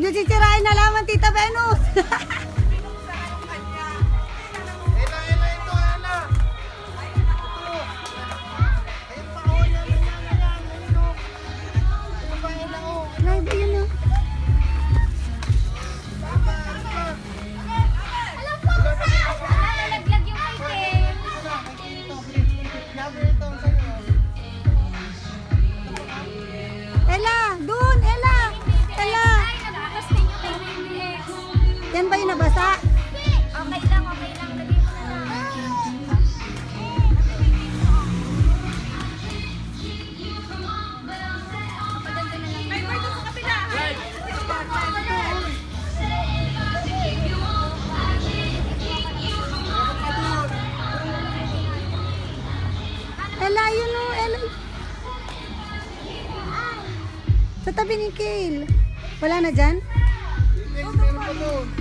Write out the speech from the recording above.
Huwag niyo sisirain na laman, Tita Venus. Live, yun o. Nalaglag yung item. Ella, dun, Ella. Ella. Ay, nabukas din yung item. Yan ba yung nabasa? Okay lang, okay lang. Lagay mo na lang. Kapaganda na lang. May part sa kapila. Ella, yun o, Ella. Sa tabi ni Kale. Wala na dyan? Meron pa doon.